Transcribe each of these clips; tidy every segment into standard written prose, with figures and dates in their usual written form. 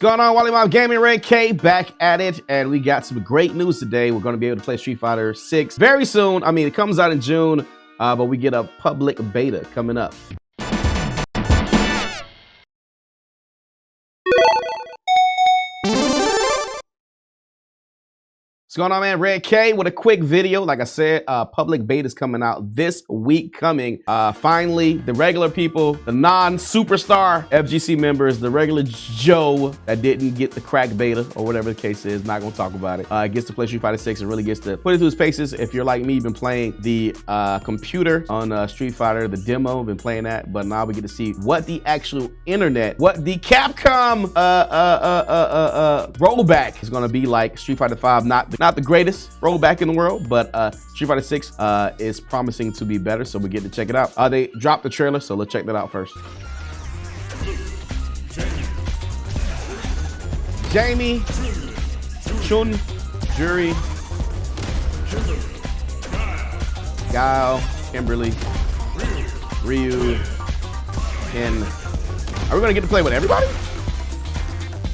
Going on, Wally Mob Gaming, Red K back at it, and we got some great news today. We're going to be able to play Street Fighter 6 very soon. I mean, it comes out in June, but we get a public beta coming up. What's going on, man? Red K with a quick video. Like I said, public beta is coming out this week coming. Finally, the regular people, the non-superstar FGC members, the regular Joe that didn't get the crack beta or whatever the case is, not gonna talk about it, gets to play Street Fighter 6 and really gets to put it through his paces. If you're like me, you've been playing the computer on Street Fighter, the demo, been playing that, but now we get to see what the actual internet, what the Capcom rollback is gonna be like. Street Fighter 5, not the greatest rollback in the world, but Street Fighter 6 is promising to be better, so we get to check it out. They dropped the trailer, so let's check that out first. Jamie, Chun, Juri, Guile, Kimberly, Ryu, Ken. Are we gonna get to play with everybody?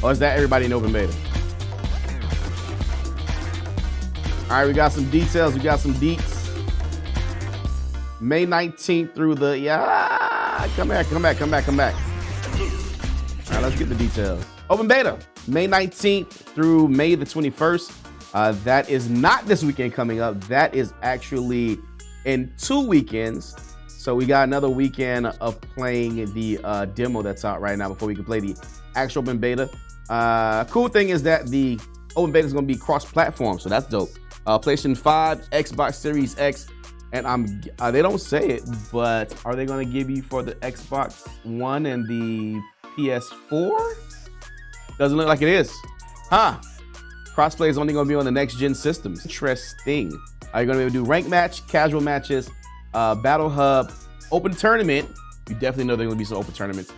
Or is that everybody in open beta? All right, we got some details. We got some deets. May 19th through the, come back. All right, let's get the details. Open beta, May 19th through May the 21st. That is not this weekend coming up. That is actually in 2 weekends. So we got another weekend of playing the demo that's out right now before we can play the actual open beta. Cool thing is that the open beta is gonna be cross-platform, so that's dope. PlayStation 5, Xbox Series X, and they don't say it, but are they gonna give you for the Xbox One and the PS4? Doesn't look like it is. Crossplay is only gonna be on the next gen systems. Interesting. Are you gonna be able to do rank match, casual matches, battle hub, open tournament? You definitely know there are gonna be some open tournaments.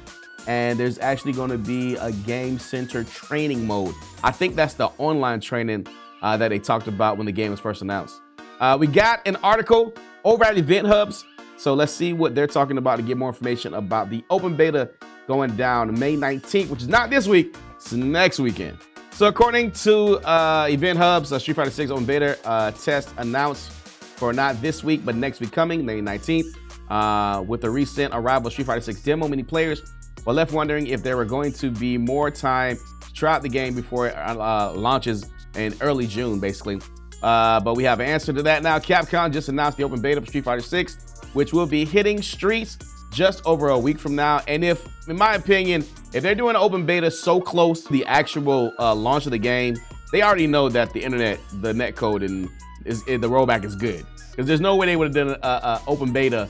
And there's actually gonna be a game center training mode. I think that's the online training that they talked about when the game was first announced. We got an article over at Event Hubs, so let's see what they're talking about to get more information about the open beta going down May 19th, which is not this week, it's next weekend. So according to Event Hubs, Street Fighter 6 open beta test announced for not this week, but next week coming, May 19th. With the recent arrival of Street Fighter 6 demo, many players were left wondering if there were going to be more time to try out the game before it launches in early June, basically. But we have an answer to that now. Capcom just announced the open beta for Street Fighter 6, which will be hitting streets just over a week from now. And if, in my opinion, if they're doing an open beta so close to the actual launch of the game, they already know that the internet, the netcode, and the rollback is good. Because there's no way they would have done an open beta.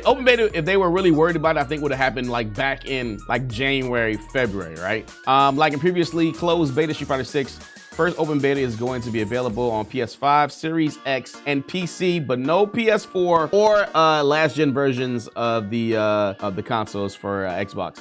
Open beta, if they were really worried about it, I think would have happened like back in like January, February, right? Like in previously closed beta Street Fighter 6, first open beta is going to be available on PS5, Series X, and PC, but no PS4 or last gen versions of the consoles for Xbox.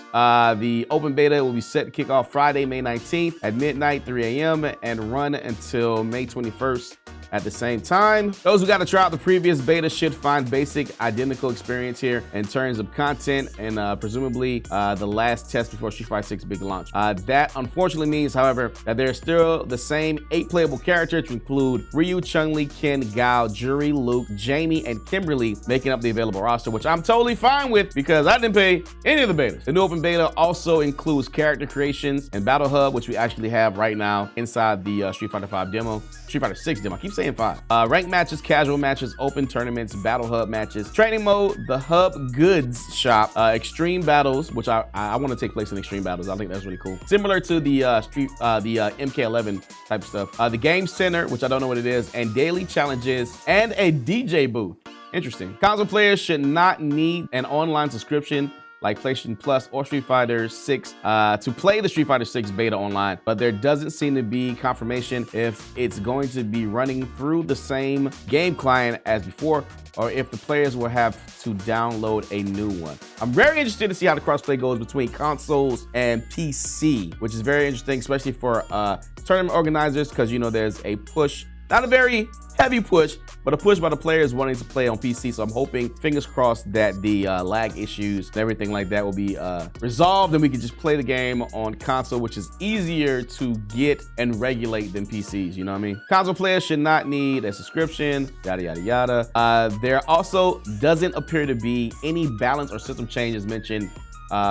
The open beta will be set to kick off Friday, May 19th at midnight, 3 a.m. and run until May 21st. At the same time, those who got to try out the previous beta should find basic identical experience here in terms of content and presumably the last test before Street Fighter 6 big launch. That unfortunately means, however, that there's still the same 8 playable characters to include Ryu, Chun-Li, Ken, Guile, Juri, Luke, Jamie, and Kimberly making up the available roster, which I'm totally fine with because I didn't pay any of the betas. The new open beta also includes character creations and battle hub, which we actually have right now inside the Street Fighter 5 demo. Street Fighter 6 demo, I keep saying 5. Rank matches, casual matches, open tournaments, battle hub matches, training mode, the hub goods shop, extreme battles, which I want to take place in extreme battles. I think that's really cool. Similar to the MK11 type stuff. The game center, which I don't know what it is, and daily challenges, and a DJ booth. Interesting. Console players should not need an online subscription like PlayStation Plus or Street Fighter 6 to play the Street Fighter 6 beta online, but there doesn't seem to be confirmation if it's going to be running through the same game client as before or if the players will have to download a new one. I'm very interested to see how the crossplay goes between consoles and PC, which is very interesting, especially for tournament organizers, because you know there's a push, not a very heavy push, but a push by the players wanting to play on PC. So I'm hoping, fingers crossed, that the lag issues and everything like that will be resolved, and we can just play the game on console, which is easier to get and regulate than PCs. You know what I mean? Console players should not need a subscription, yada, yada, yada. There also doesn't appear to be any balance or system changes mentioned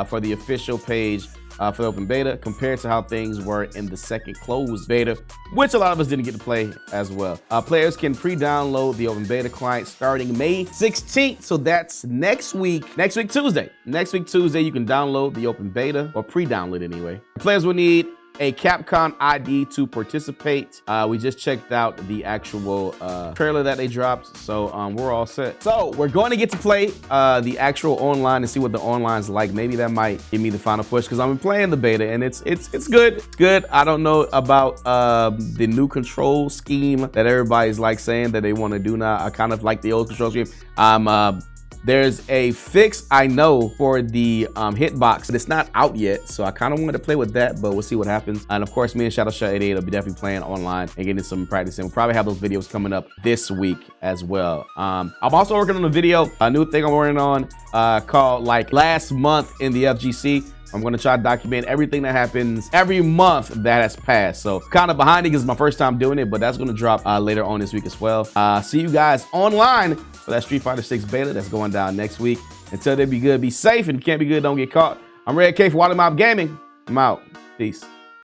for the official page for the open beta compared to how things were in the second closed beta, which a lot of us didn't get to play as well. Players can pre-download the open beta client starting May 16th. So that's next week Tuesday. Next week Tuesday, you can download the open beta, or pre-download anyway. Players will need a Capcom ID to participate. We just checked out the actual trailer that they dropped, so we're all set. So we're going to get to play the actual online and see what the online's like. Maybe that might give me the final push, because I've been playing the beta and it's good. It's good. I don't know about the new control scheme that everybody's like saying that they want to do now. I kind of like the old control scheme. There's a fix I know for the hitbox, but it's not out yet, so I kind of wanted to play with that, but we'll see what happens. And of course, me and ShadowShot88 will be definitely playing online and getting some practice in. We'll probably have those videos coming up this week as well. I'm also working on a video, a new thing I'm working on called like last month in the FGC. I'm going to try to document everything that happens every month that has passed. So kind of behind it because it's my first time doing it, but that's going to drop later on this week as well. See you guys online for that Street Fighter 6 beta that's going down next week. Until then, be good, be safe, and if you can't be good, don't get caught. I'm Red K for Water Mob Gaming. I'm out. Peace.